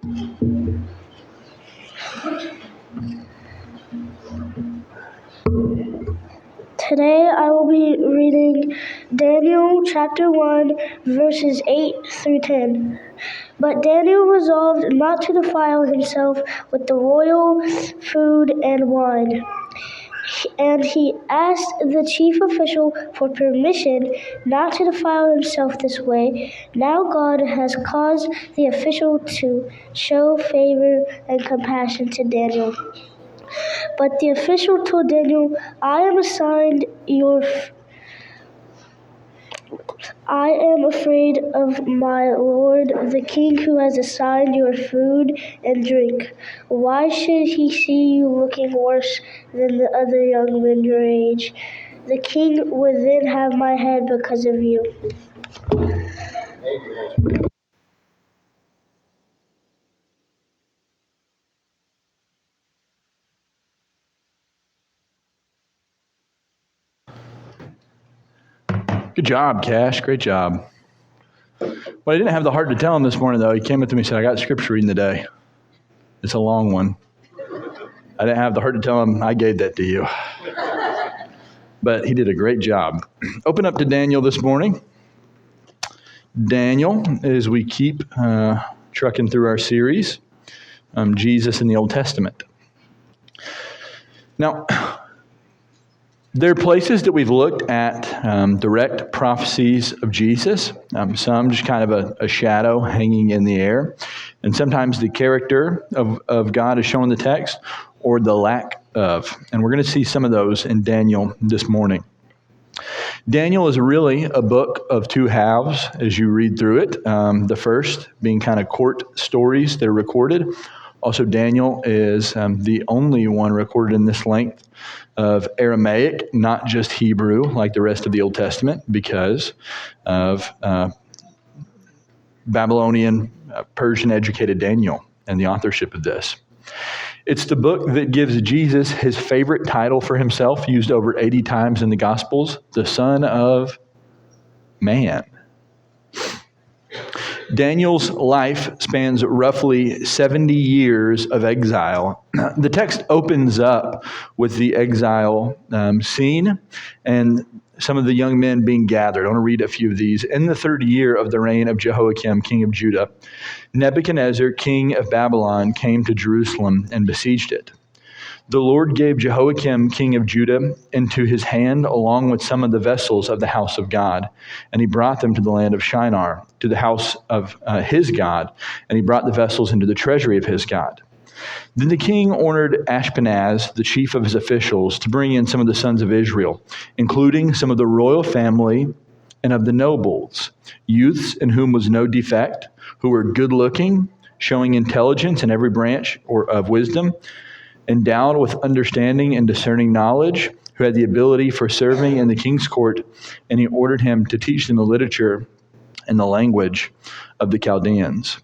Today I will be reading Daniel chapter 1, verses 8 through 10. But Daniel resolved not to defile himself with the royal food and wine. And he asked the chief official for permission not to defile himself this way. Now God has caused the official to show favor and compassion to Daniel. But the official told Daniel, I am afraid of my lord, the king, who has assigned your food and drink. Why should he see you looking worse than the other young men your age? The king would then have my head because of you. Good job, Cash. Great job. Well, I didn't have the heart to tell him this morning, though. He came up to me and said, I got scripture reading today. It's a long one. I didn't have the heart to tell him I gave that to you. But he did a great job. Open up to Daniel this morning. Daniel, as we keep trucking through our series, Jesus in the Old Testament. Now, there are places that we've looked at direct prophecies of Jesus, some just kind of a shadow hanging in the air, and sometimes the character of God is shown in the text, or the lack of. And we're going to see some of those in Daniel this morning. Daniel is really a book of two halves as you read through it. The first being kind of court stories that are recorded. Also, Daniel is the only one recorded in this length of Aramaic, not just Hebrew like the rest of the Old Testament, because of Babylonian, Persian-educated Daniel and the authorship of this. It's the book that gives Jesus his favorite title for himself, used over 80 times in the Gospels, the Son of Man. Daniel's life spans roughly 70 years of exile. The text opens up with the exile scene and some of the young men being gathered. I want to read a few of these. In the third year of the reign of Jehoiakim, king of Judah, Nebuchadnezzar, king of Babylon, came to Jerusalem and besieged it. The Lord gave Jehoiakim, king of Judah, into his hand, along with some of the vessels of the house of God. And he brought them to the land of Shinar, to the house of his God. And he brought the vessels into the treasury of his God. Then the king ordered Ashpenaz, the chief of his officials, to bring in some of the sons of Israel, including some of the royal family and of the nobles, youths in whom was no defect, who were good-looking, showing intelligence in every branch of wisdom, endowed with understanding and discerning knowledge, who had the ability for serving in the king's court, and he ordered him to teach them the literature and the language of the Chaldeans.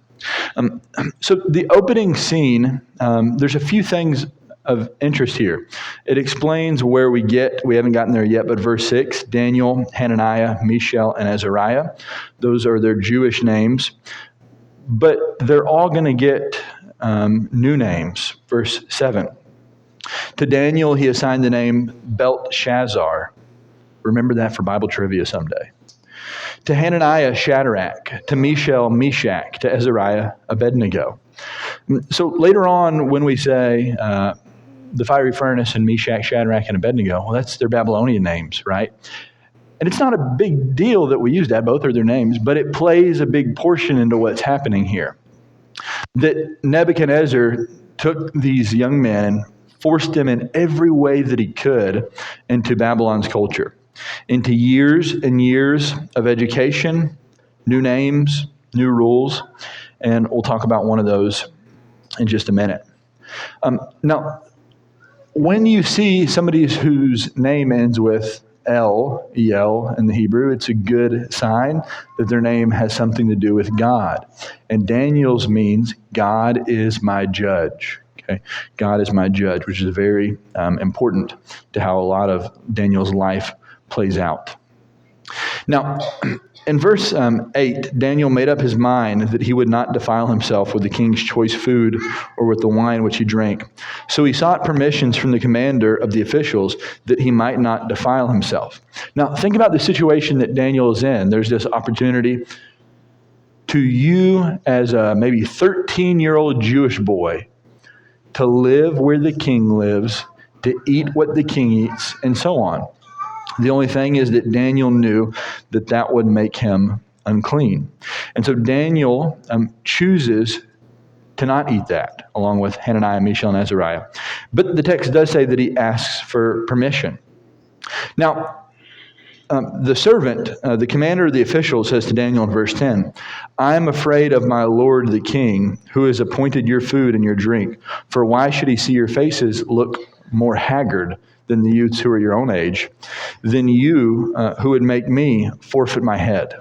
So the opening scene, there's a few things of interest here. It explains where we haven't gotten there yet, but verse 6, Daniel, Hananiah, Mishael, and Azariah. Those are their Jewish names. But they're all going to get new names. Verse 7. To Daniel, he assigned the name Belteshazzar. Remember that for Bible trivia someday. To Hananiah, Shadrach. To Mishael, Meshach. To Azariah, Abednego. So later on, when we say the fiery furnace and Meshach, Shadrach, and Abednego, well, that's their Babylonian names, right? And it's not a big deal that we use that. Both are their names, but it plays a big portion into what's happening here. That Nebuchadnezzar took these young men and forced them in every way that he could into Babylon's culture, into years and years of education, new names, new rules, and we'll talk about one of those in just a minute. Now, when you see somebody whose name ends with El in the Hebrew, it's a good sign that their name has something to do with God. And Daniel's means God is my judge. Okay, God is my judge, which is very important to how a lot of Daniel's life plays out. Now, in verse 8, Daniel made up his mind that he would not defile himself with the king's choice food or with the wine which he drank. So he sought permissions from the commander of the officials that he might not defile himself. Now, think about the situation that Daniel is in. There's this opportunity to you as a maybe 13-year-old Jewish boy to live where the king lives, to eat what the king eats, and so on. The only thing is that Daniel knew that that would make him unclean. And so Daniel chooses to not eat that, along with Hananiah, Mishael, and Azariah. But the text does say that he asks for permission. Now, the servant, the commander of the official, says to Daniel in verse 10, I am afraid of my lord the king, who has appointed your food and your drink. For why should he see your faces look more haggard than the youths who are your own age, than you who would make me forfeit my head?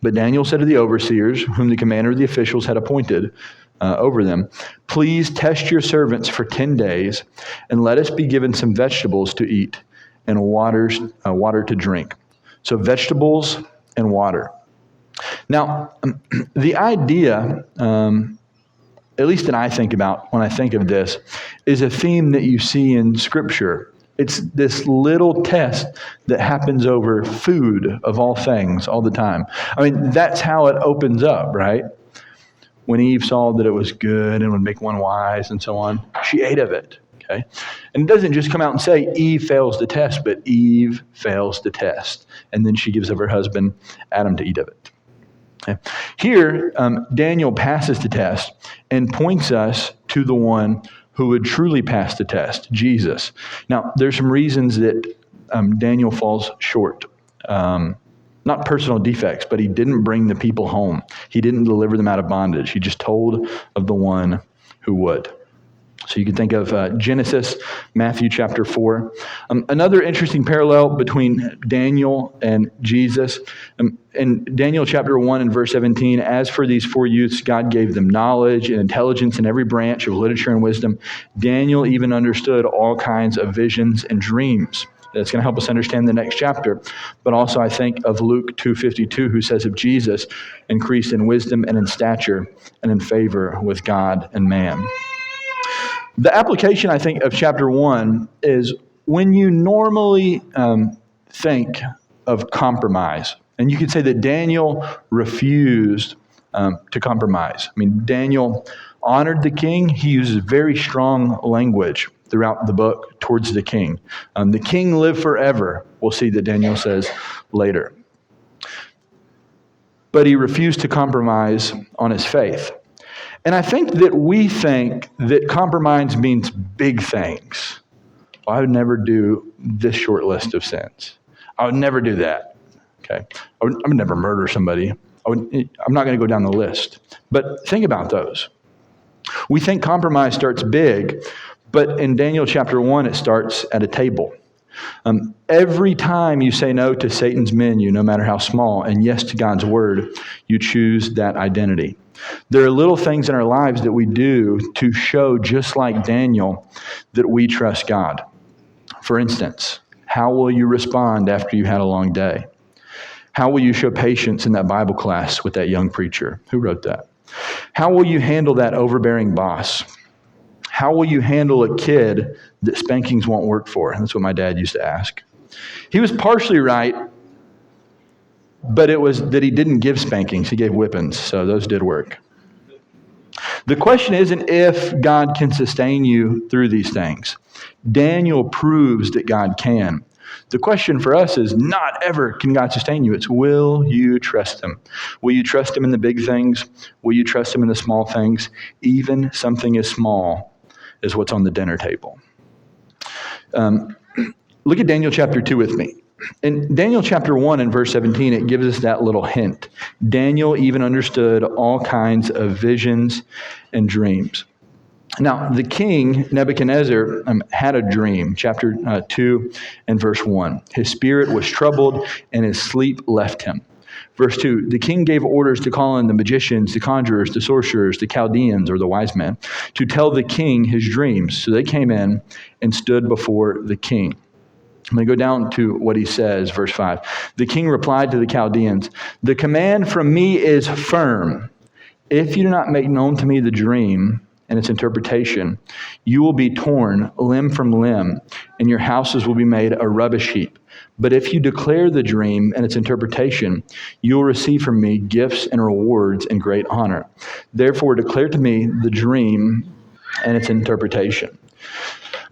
But Daniel said to the overseers, whom the commander of the officials had appointed over them, please test your servants for 10 days, and let us be given some vegetables to eat and water to drink. So vegetables and water. Now, the idea, at least that I think about when I think of this, is a theme that you see in Scripture. It's this little test that happens over food, of all things, all the time. I mean, that's how it opens up, right? When Eve saw that it was good and would make one wise and so on, she ate of it. Okay? And it doesn't just come out and say Eve fails the test, but Eve fails the test. And then she gives of her husband, Adam, to eat of it. Okay? Here, Daniel passes the test and points us to the one who would truly pass the test, Jesus. Now, there's some reasons that Daniel falls short. Not personal defects, but he didn't bring the people home. He didn't deliver them out of bondage. He just told of the one who would. So you can think of Genesis, Matthew chapter 4. Another interesting parallel between Daniel and Jesus. In Daniel chapter 1 and verse 17, as for these 4 youths, God gave them knowledge and intelligence in every branch of literature and wisdom. Daniel even understood all kinds of visions and dreams. That's going to help us understand the next chapter. But also I think of Luke 2:52, who says of Jesus, increased in wisdom and in stature and in favor with God and man. The application, I think, of chapter 1 is when you normally think of compromise, and you could say that Daniel refused to compromise. I mean, Daniel honored the king. He uses very strong language throughout the book towards the king. The king lived forever, we'll see that Daniel says later. But he refused to compromise on his faith. And I think that we think that compromise means big things. Well, I would never do this short list of sins. I would never do that. Okay, I would never murder somebody. I'm not going to go down the list. But think about those. We think compromise starts big, but in Daniel chapter 1, it starts at a table. Every time you say no to Satan's menu, no matter how small, and yes to God's word, you choose that identity. There are little things in our lives that we do to show, just like Daniel, that we trust God. For instance, how will you respond after you had a long day? How will you show patience in that Bible class with that young preacher? Who wrote that? How will you handle that overbearing boss? How will you handle a kid that spankings won't work for? That's what my dad used to ask. He was partially right, but it was that he didn't give spankings. He gave whippings, so those did work. The question isn't if God can sustain you through these things. Daniel proves that God can. The question for us is not ever can God sustain you. It's will you trust him? Will you trust him in the big things? Will you trust him in the small things? Even something as small as what's on the dinner table. Look at Daniel chapter 2 with me. In Daniel chapter 1 and verse 17, it gives us that little hint. Daniel even understood all kinds of visions and dreams. Now, the king, Nebuchadnezzar, had a dream, chapter 2 and verse 1. His spirit was troubled and his sleep left him. Verse 2, the king gave orders to call in the magicians, the conjurers, the sorcerers, the Chaldeans, or the wise men, to tell the king his dreams. So they came in and stood before the king. I'm going to go down to what he says, verse 5. The king replied to the Chaldeans, "The command from me is firm. If you do not make known to me the dream and its interpretation, you will be torn limb from limb, and your houses will be made a rubbish heap. But if you declare the dream and its interpretation, you will receive from me gifts and rewards and great honor. Therefore, declare to me the dream and its interpretation."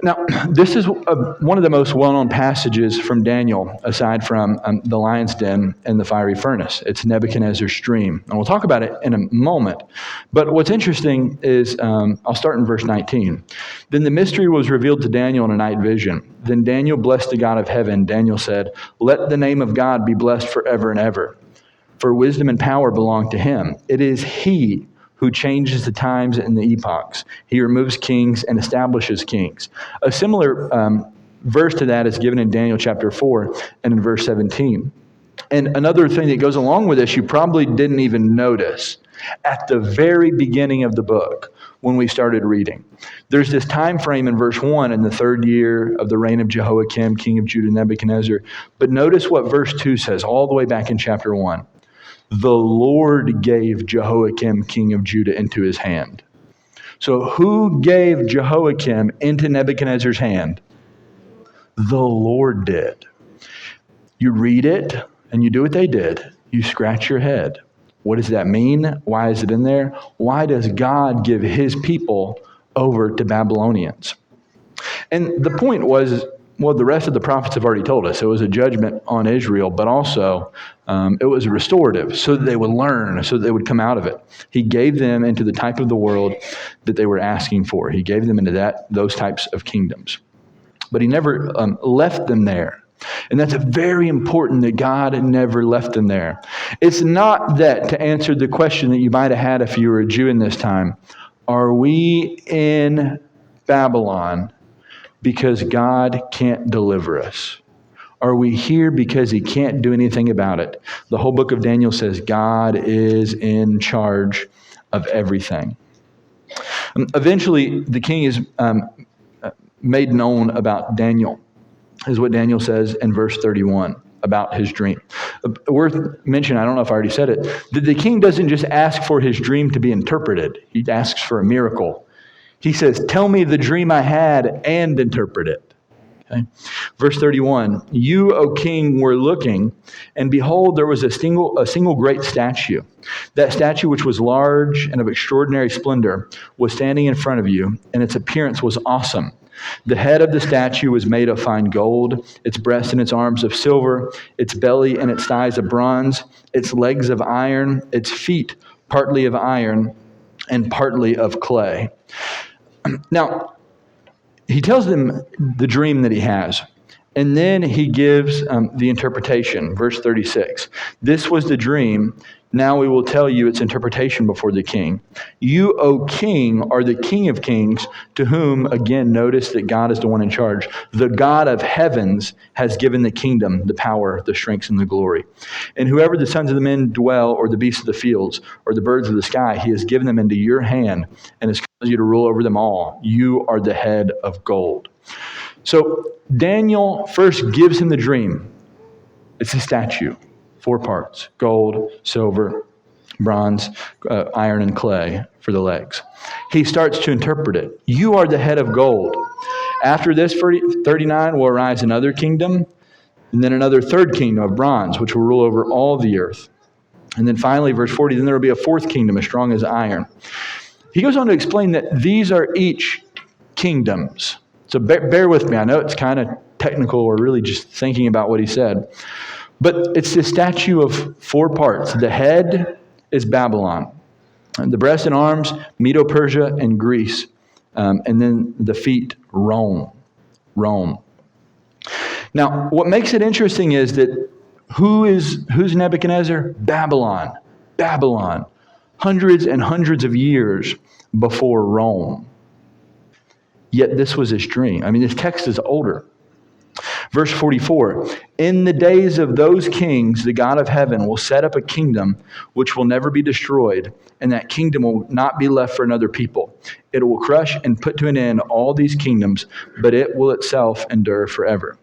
Now, this is one of the most well-known passages from Daniel, aside from the lion's den and the fiery furnace. It's Nebuchadnezzar's dream. And we'll talk about it in a moment. But what's interesting is, I'll start in verse 19. Then the mystery was revealed to Daniel in a night vision. Then Daniel blessed the God of heaven. Daniel said, "Let the name of God be blessed forever and ever. For wisdom and power belong to him. It is he who changes the times and the epochs. He removes kings and establishes kings." A similar verse to that is given in Daniel chapter 4 and in verse 17. And another thing that goes along with this, you probably didn't even notice at the very beginning of the book when we started reading. There's this time frame in verse 1 in the 3rd year of the reign of Jehoiakim, king of Judah, Nebuchadnezzar. But notice what verse 2 says all the way back in chapter 1. The Lord gave Jehoiakim, king of Judah, into his hand. So who gave Jehoiakim into Nebuchadnezzar's hand? The Lord did. You read it and you do what they did. You scratch your head. What does that mean? Why is it in there? Why does God give his people over to Babylonians? And the point was, well, the rest of the prophets have already told us. It was a judgment on Israel, but also it was restorative so that they would learn, so that they would come out of it. He gave them into the type of the world that they were asking for. He gave them into those types of kingdoms. But he never left them there. And that's very important that God never left them there. It's not that, to answer the question that you might have had if you were a Jew in this time, are we in Babylon because God can't deliver us? Are we here because he can't do anything about it? The whole book of Daniel says God is in charge of everything. Eventually, the king is made known about Daniel, is what Daniel says in verse 31 about his dream. Worth mentioning, I don't know if I already said it, that the king doesn't just ask for his dream to be interpreted. He asks for a miracle. He says, "Tell me the dream I had and interpret it." Okay. Verse 31, "You, O king, were looking, and behold, there was a single great statue. That statue, which was large and of extraordinary splendor, was standing in front of you, and its appearance was awesome. The head of the statue was made of fine gold, its breast and its arms of silver, its belly and its thighs of bronze, its legs of iron, its feet partly of iron and partly of clay." Now, he tells them the dream that he has, and then he gives the interpretation. Verse 36, "This was the dream. Now we will tell you its interpretation before the king. You, O king, are the king of kings, to whom," again, notice that God is the one in charge, "the God of heavens has given the kingdom, the power, the strength, and the glory. And whoever the sons of the men dwell, or the beasts of the fields, or the birds of the sky, he has given them into your hand, and has caused you to rule over them all. You are the head of gold." So Daniel first gives him the dream. It's a statue. 4 parts: gold, silver, bronze, iron, and clay for the legs. He starts to interpret it. You are the head of gold. After this, 39, will arise another kingdom, and then another third kingdom of bronze, which will rule over all the earth. And then finally, verse 40, then there will be a fourth kingdom as strong as iron. He goes on to explain that these are each kingdoms. So bear with me. I know it's kind of technical, or really just thinking about what he said. But it's this statue of 4 parts. The head is Babylon. The breast and arms, Medo-Persia and Greece. And then the feet, Rome. Now, what makes it interesting is that who's Nebuchadnezzar? Babylon. Hundreds and hundreds of years before Rome. Yet this was his dream. I mean, this text is older. Verse 44, "In the days of those kings, the God of heaven will set up a kingdom which will never be destroyed, and that kingdom will not be left for another people. It will crush and put to an end all these kingdoms, but it will itself endure forever."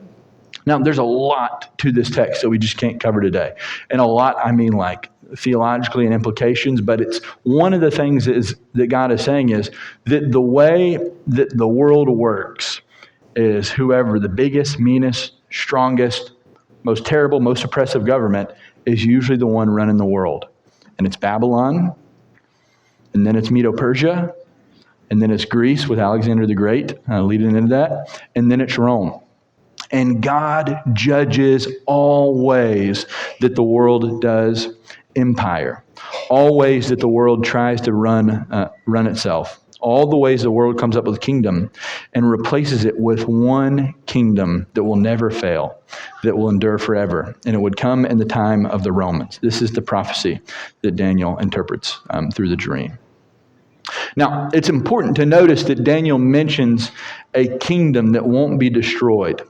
Now, there's a lot to this text that we just can't cover today. And a lot, I mean like theologically and implications, but it's one of the things that God is saying is that the way that the world works is whoever the biggest, meanest, strongest, most terrible, most oppressive government is usually the one running the world. And it's Babylon, and then it's Medo-Persia, and then it's Greece with Alexander the Great leading into that, and then it's Rome. And God judges all ways that the world does empire, all ways that the world tries to run itself, all the ways the world comes up with a kingdom and replaces it with one kingdom that will never fail, that will endure forever. And it would come in the time of the Romans. This is the prophecy that Daniel interprets through the dream. Now, it's important to notice that Daniel mentions a kingdom that won't be destroyed.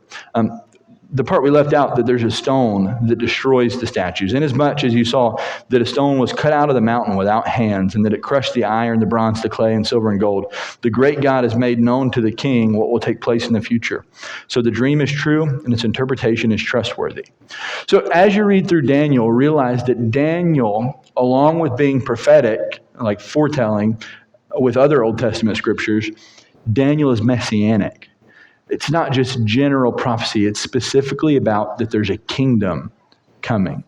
The part we left out, that there's a stone that destroys the statues. Inasmuch as you saw that a stone was cut out of the mountain without hands, and that it crushed the iron, the bronze, the clay, and silver and gold, the great God has made known to the king what will take place in the future. So the dream is true, and its interpretation is trustworthy. So as you read through Daniel, realize that Daniel, along with being prophetic, like foretelling, with other Old Testament scriptures, Daniel is messianic. It's not just general prophecy. It's specifically about that there's a kingdom coming.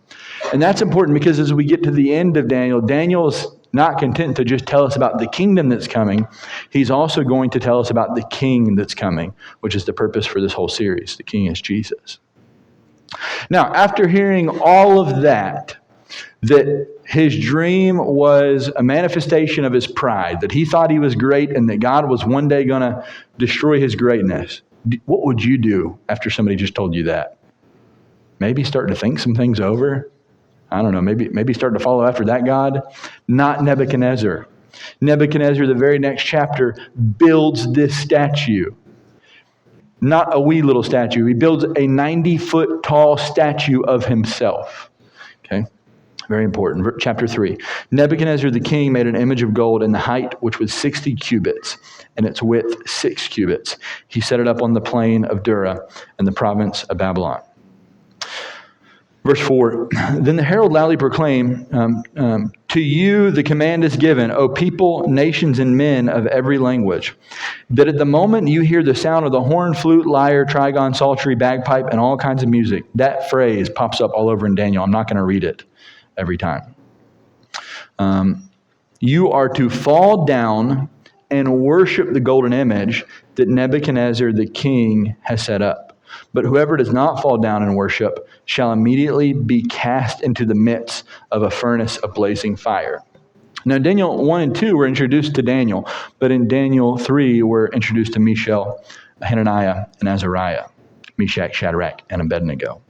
And that's important because as we get to the end of Daniel, Daniel's not content to just tell us about the kingdom that's coming. He's also going to tell us about the king that's coming, which is the purpose for this whole series. The king is Jesus. Now, after hearing all of that his dream was a manifestation of his pride, that he thought he was great and that God was one day going to destroy his greatness. What would you do after somebody just told you that? Maybe start to think some things over? I don't know, maybe start to follow after that God? Not Nebuchadnezzar. Nebuchadnezzar, the very next chapter, builds this statue. Not a wee little statue. He builds a 90-foot tall statue of himself. Okay? Very important. Chapter 3. Nebuchadnezzar the king made an image of gold in the height, which was 60 cubits, and its width 6 cubits. He set it up on the plain of Dura in the province of Babylon. Verse 4. Then the herald loudly proclaimed, to you the command is given, O people, nations, and men of every language, that at the moment you hear the sound of the horn, flute, lyre, trigon, psaltery, bagpipe, and all kinds of music. That phrase pops up all over in Daniel. I'm not going to read it every time. You are to fall down and worship the golden image that Nebuchadnezzar the king has set up. But whoever does not fall down and worship shall immediately be cast into the midst of a furnace of blazing fire. Now, Daniel 1 and 2 were introduced to Daniel, but in Daniel 3 we're introduced to Mishael, Hananiah, and Azariah, Meshach, Shadrach, and Abednego.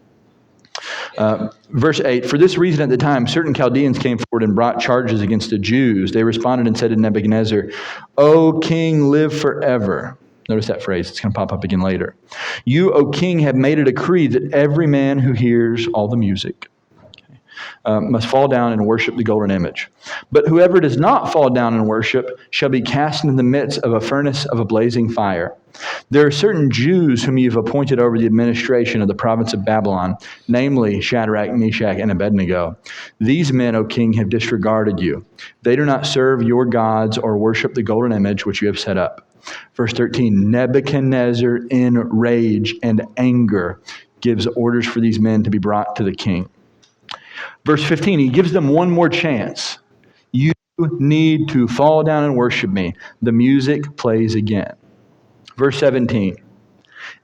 Verse 8, for this reason at the time, certain Chaldeans came forward and brought charges against the Jews. They responded and said to Nebuchadnezzar, O king, live forever. Notice that phrase. It's going to pop up again later. You, O king, have made a decree that every man who hears all the music must fall down and worship the golden image. But whoever does not fall down and worship shall be cast into the midst of a furnace of a blazing fire. There are certain Jews whom you have appointed over the administration of the province of Babylon, namely Shadrach, Meshach, and Abednego. These men, O king, have disregarded you. They do not serve your gods or worship the golden image which you have set up. Verse 13, Nebuchadnezzar in rage and anger gives orders for these men to be brought to the king. Verse 15, he gives them one more chance. You need to fall down and worship me. The music plays again. Verse 17,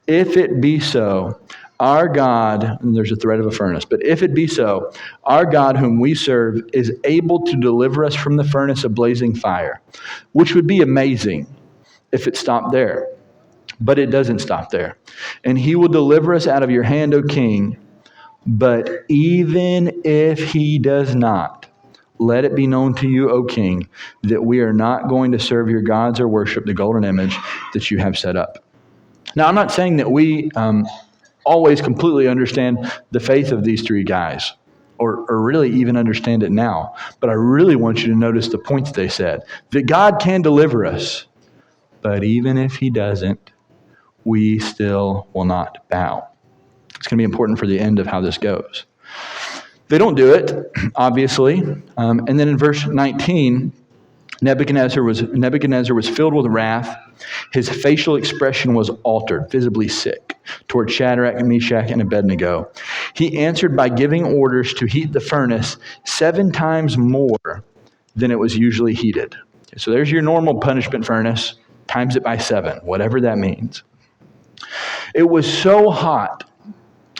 if it be so, our God, and there's a threat of a furnace, but if it be so, our God whom we serve is able to deliver us from the furnace of blazing fire, which would be amazing if it stopped there. But it doesn't stop there. And he will deliver us out of your hand, O king. But even if he does not, let it be known to you, O king, that we are not going to serve your gods or worship the golden image that you have set up. Now, I'm not saying that we always completely understand the faith of these three guys, or really even understand it now. But I really want you to notice the points they said. That God can deliver us, but even if he doesn't, we still will not bow. It's going to be important for the end of how this goes. They don't do it, obviously. And then in verse 19, Nebuchadnezzar was filled with wrath. His facial expression was altered, visibly sick, toward Shadrach, Meshach, and Abednego. He answered by giving orders to heat the furnace 7 times more than it was usually heated. Okay, so there's your normal punishment furnace, times it by 7, whatever that means. It was so hot,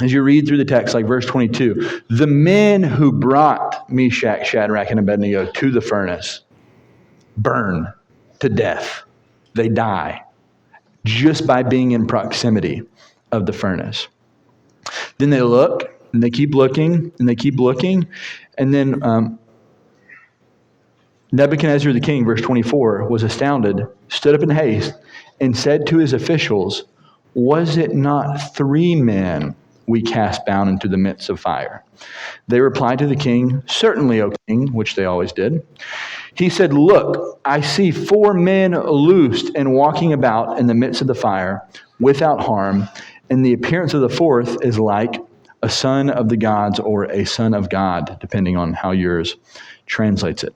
as you read through the text, like verse 22, the men who brought Meshach, Shadrach, and Abednego to the furnace burn to death. They die just by being in proximity of the furnace. Then they look, and they keep looking, and they keep looking, and then Nebuchadnezzar the king, verse 24, was astounded, stood up in haste, and said to his officials, "Was it not 3 men we cast bound into the midst of fire?" They replied to the king, "Certainly, O king," which they always did. He said, "Look, I see 4 men loosed and walking about in the midst of the fire without harm, and the appearance of the 4th is like a son of the gods or a son of God," depending on how yours translates it.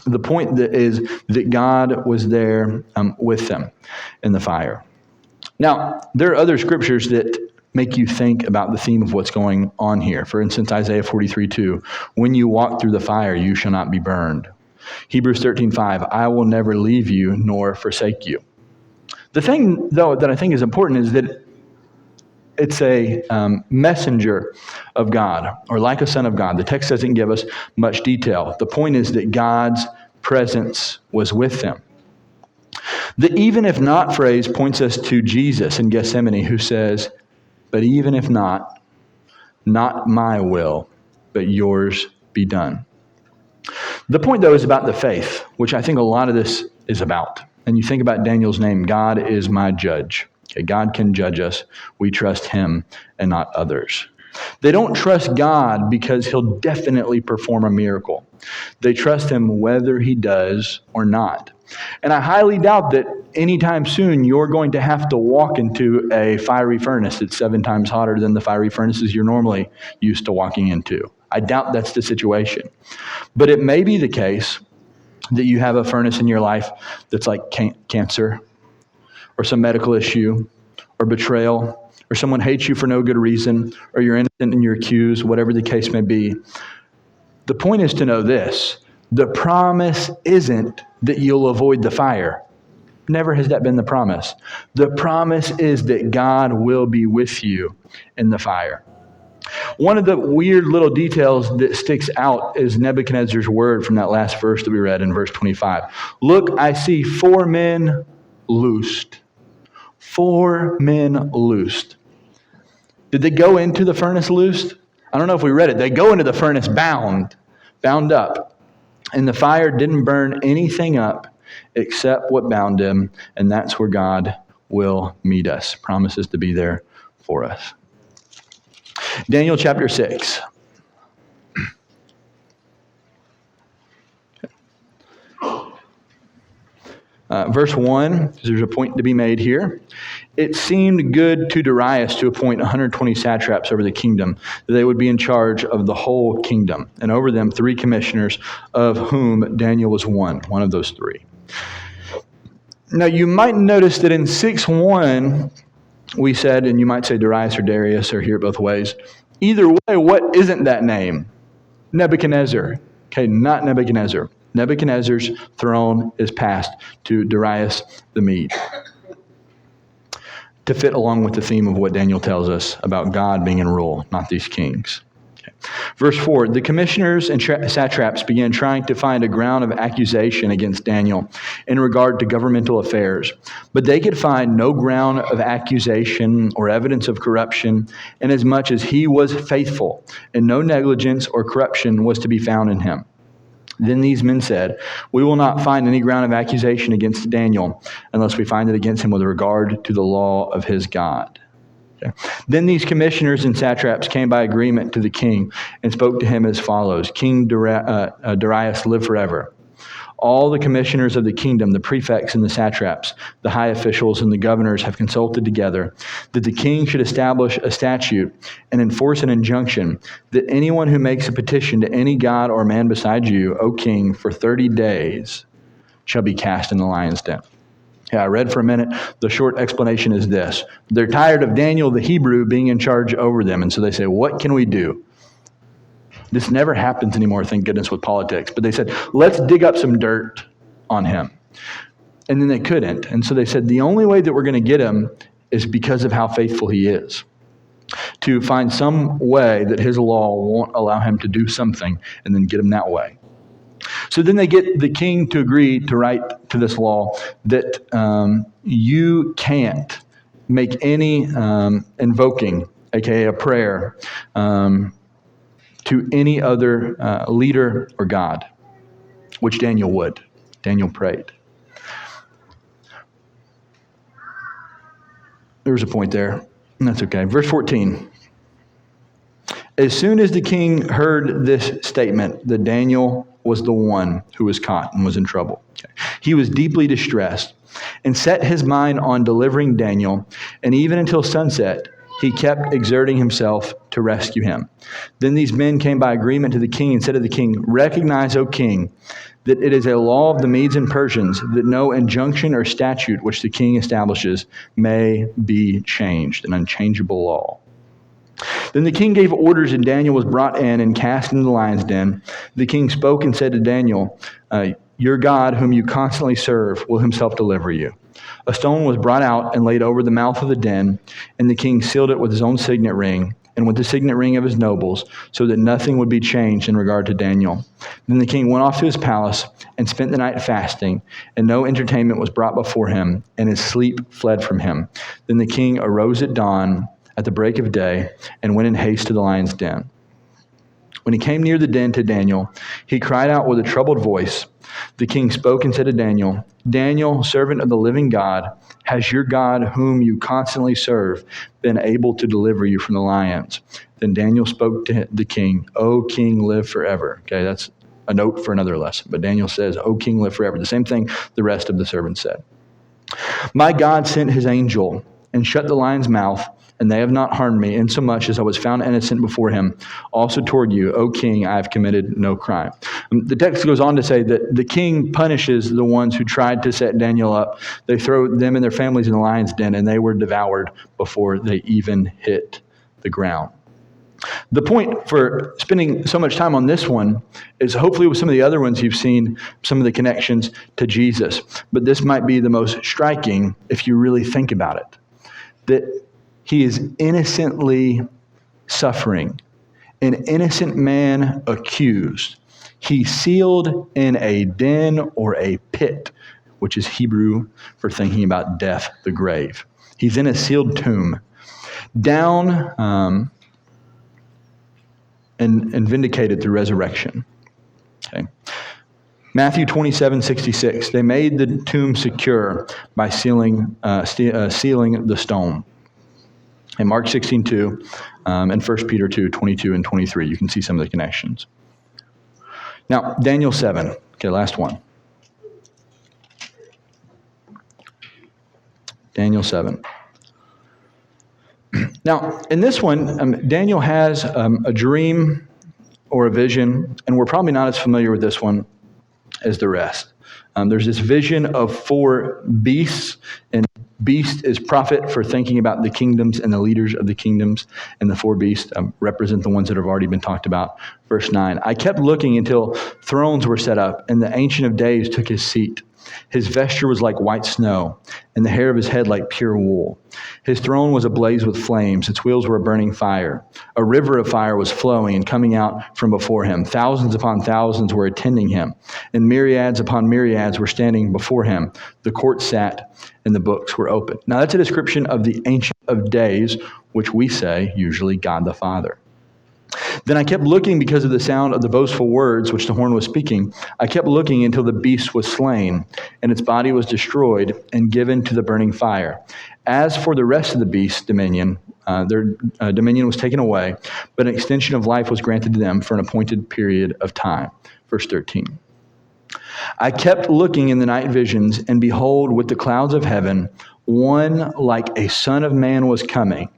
The point is that God was there with them in the fire. Now, there are other scriptures that make you think about the theme of what's going on here. For instance, Isaiah 43:2, "When you walk through the fire, you shall not be burned." Hebrews 13:5, "I will never leave you nor forsake you." The thing, though, that I think is important is that it's a messenger of God, or like a son of God. The text doesn't give us much detail. The point is that God's presence was with them. The "even if not" phrase points us to Jesus in Gethsemane, who says, "But even if not my will, but yours be done." The point, though, is about the faith, which I think a lot of this is about. And you think about Daniel's name, God is my judge. Okay, God can judge us. We trust him and not others. They don't trust God because he'll definitely perform a miracle. They trust him whether he does or not. And I highly doubt that anytime soon you're going to have to walk into a fiery furnace that's 7 times hotter than the fiery furnaces you're normally used to walking into. I doubt that's the situation. But it may be the case that you have a furnace in your life that's like cancer, or some medical issue, or betrayal, or someone hates you for no good reason, or you're innocent and you're accused, whatever the case may be. The point is to know this: the promise isn't that you'll avoid the fire. Never has that been the promise. The promise is that God will be with you in the fire. One of the weird little details that sticks out is Nebuchadnezzar's word from that last verse that we read in verse 25. "Look, I see 4 men loosed." 4 men loosed. Did they go into the furnace loosed? I don't know if we read it. They go into the furnace bound up. And the fire didn't burn anything up except what bound them. And that's where God will meet us. Promises to be there for us. Daniel chapter 6. Verse 1, there's a point to be made here. "It seemed good to Darius to appoint 120 satraps over the kingdom, that they would be in charge of the whole kingdom, and over them 3 commissioners, of whom Daniel was one of those 3. Now, you might notice that in 6:1, we said, and you might say Darius or Darius, or hear it both ways. Either way, what isn't that name? Nebuchadnezzar. Okay, not Nebuchadnezzar. Nebuchadnezzar's throne is passed to Darius the Mede, to fit along with the theme of what Daniel tells us about God being in rule, not these kings. Okay. Verse 4, "The commissioners and satraps began trying to find a ground of accusation against Daniel in regard to governmental affairs, but they could find no ground of accusation or evidence of corruption, inasmuch as he was faithful, and no negligence or corruption was to be found in him. Then these men said, 'We will not find any ground of accusation against Daniel unless we find it against him with regard to the law of his God.'" Okay. "Then these commissioners and satraps came by agreement to the king and spoke to him as follows: 'King Darius, live forever. All the commissioners of the kingdom, the prefects and the satraps, the high officials and the governors have consulted together that the king should establish a statute and enforce an injunction that anyone who makes a petition to any god or man beside you, O king, for 30 days shall be cast in the lion's den. Yeah, I read for a minute. The short explanation is this. They're tired of Daniel the Hebrew being in charge over them, and so they say, what can we do? This never happens anymore, thank goodness, with politics. But they said, let's dig up some dirt on him. And then they couldn't. And so they said, the only way that we're going to get him is because of how faithful he is. To find some way that his law won't allow him to do something and then get him that way. So then they get the king to agree to write to this law that you can't make any invoking, aka a prayer, to any other leader or god, which Daniel would. Daniel prayed. There's a point there. That's okay. Verse 14. As soon as the king heard this statement, that Daniel was the one who was caught and was in trouble, he was deeply distressed and set his mind on delivering Daniel, and even until sunset, he kept exerting himself to rescue him. Then these men came by agreement to the king and said to the king, recognize, O king, that it is a law of the Medes and Persians that no injunction or statute which the king establishes may be changed, an unchangeable law. Then the king gave orders, and Daniel was brought in and cast into the lion's den. The king spoke and said to Daniel, your God, whom you constantly serve, will himself deliver you. A stone was brought out and laid over the mouth of the den, and the king sealed it with his own signet ring and with the signet ring of his nobles, so that nothing would be changed in regard to Daniel. Then the king went off to his palace and spent the night fasting, and no entertainment was brought before him, and his sleep fled from him. Then the king arose at dawn, at the break of day, and went in haste to the lion's den. When he came near the den to Daniel, he cried out with a troubled voice. The king spoke and said to Daniel, Daniel, servant of the living God, has your God, whom you constantly serve, been able to deliver you from the lions? Then Daniel spoke to the king, O king, live forever. Okay, that's a note for another lesson. But Daniel says, O king, live forever. The same thing the rest of the servants said. My God sent his angel and shut the lion's mouth, and they have not harmed me, insomuch as I was found innocent before him. Also toward you, O king, I have committed no crime. The text goes on to say that the king punishes the ones who tried to set Daniel up. They throw them and their families in the lion's den, and they were devoured before they even hit the ground. The point for spending so much time on this one is hopefully with some of the other ones you've seen some of the connections to Jesus. But this might be the most striking if you really think about it. That he is innocently suffering, an innocent man accused. He's sealed in a den or a pit, which is Hebrew for thinking about death, the grave. He's in a sealed tomb, down and vindicated through resurrection. Okay. Matthew 27:66. They made the tomb secure by sealing the stone. And Mark 16:2 and 1 Peter 2:22 and 23. You can see some of the connections. Now, Daniel 7. Okay, last one. Daniel 7. Now, in this one, Daniel has a dream or a vision, and we're probably not as familiar with this one as the rest. There's this vision of 4 beasts, and beast is prophet for thinking about the kingdoms and the leaders of the kingdoms, and the 4 beasts represent the ones that have already been talked about. Verse 9, I kept looking until thrones were set up, and the Ancient of Days took his seat. His vesture was like white snow, and the hair of his head like pure wool. His throne was ablaze with flames. Its wheels were a burning fire. A river of fire was flowing and coming out from before him. Thousands upon thousands were attending him, and myriads upon myriads were standing before him. The court sat, and the books were opened. Now that's a description of the Ancient of Days, which we say usually God the Father. Then I kept looking because of the sound of the boastful words which the horn was speaking. I kept looking until the beast was slain, and its body was destroyed and given to the burning fire. As for the rest of the beast's dominion, their dominion was taken away, but an extension of life was granted to them for an appointed period of time. Verse 13. I kept looking in the night visions, and behold, with the clouds of heaven, one like a son of man was coming.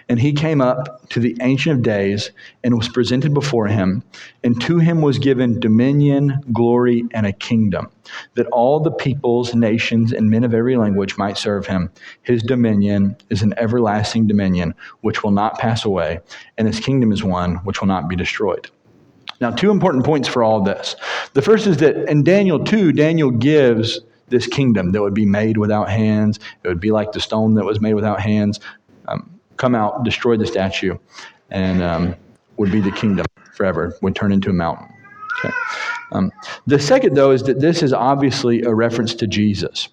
And he came up to the Ancient of Days and was presented before him. And to him was given dominion, glory, and a kingdom, that all the peoples, nations, and men of every language might serve him. His dominion is an everlasting dominion, which will not pass away, and his kingdom is one which will not be destroyed. Now, two important points for all this. The first is that in Daniel 2, Daniel gives this kingdom that would be made without hands. It would be like the stone that was made without hands. Come out, destroy the statue, and would be the kingdom forever, would turn into a mountain. Okay. The second, though, is that this is obviously a reference to Jesus.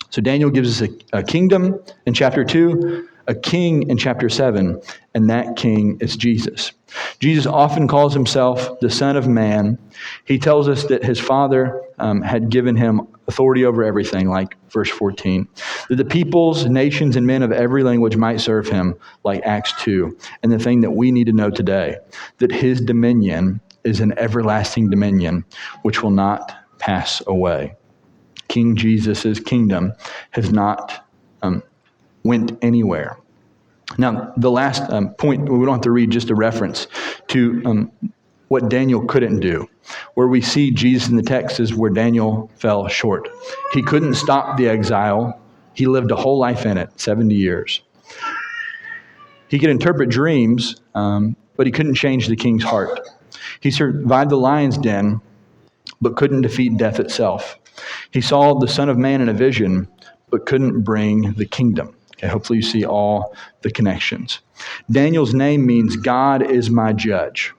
So Daniel gives us a kingdom in chapter 2, a king in chapter 7, and that king is Jesus. Jesus often calls himself the Son of Man. He tells us that his Father had given him authority over everything, like verse 14. That the peoples, nations, and men of every language might serve him, like Acts 2. And the thing that we need to know today, that his dominion is an everlasting dominion, which will not pass away. King Jesus' kingdom has not went anywhere. Now, the last point, we don't have to read, just a reference to what Daniel couldn't do. Where we see Jesus in the text is where Daniel fell short. He couldn't stop the exile. He lived a whole life in it, 70 years. He could interpret dreams, but he couldn't change the king's heart. He survived the lion's den, but couldn't defeat death itself. He saw the Son of Man in a vision, but couldn't bring the kingdom. Okay, hopefully you see all the connections. Daniel's name means God is my judge.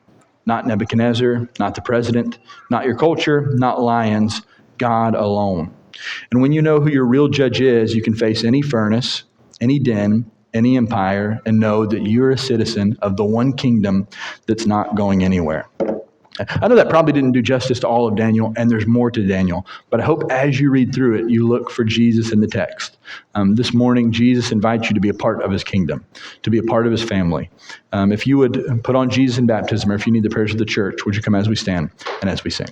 Not Nebuchadnezzar, not the president, not your culture, not lions, God alone. And when you know who your real judge is, you can face any furnace, any den, any empire, and know that you're a citizen of the one kingdom that's not going anywhere. I know that probably didn't do justice to all of Daniel, and there's more to Daniel, but I hope as you read through it, you look for Jesus in the text. This morning, Jesus invites you to be a part of his kingdom, to be a part of his family. If you would put on Jesus in baptism, or if you need the prayers of the church, would you come as we stand and as we sing?